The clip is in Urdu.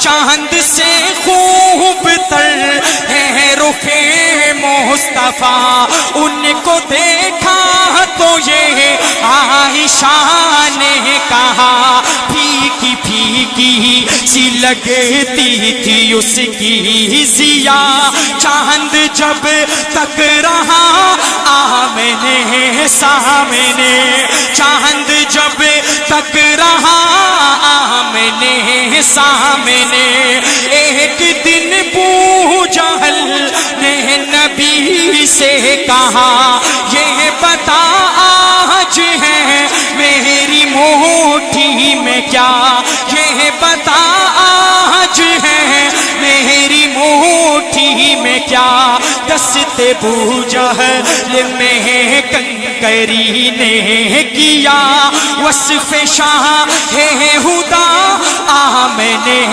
چاند سے خوب تر ہے رخ مصطفیٰ، ان کو دیکھا تو یہ عائشہ نے کہا پھیکی پھیکی سی لگتی تھی اس کی ضیا، چاند جب تک رہا آمنے سامنے، چاند جب تک رہا آمنے سامنے، ایک دن ابو جہل نے نبی سے کہا یہ بتا آج ہے میری مٹھی میں کیا، یہ بتا آج ہے میری مٹھی میں کیا، دست ابو جہل میں کنکری نے کیا، وصف شاہ ہے خدا آمنے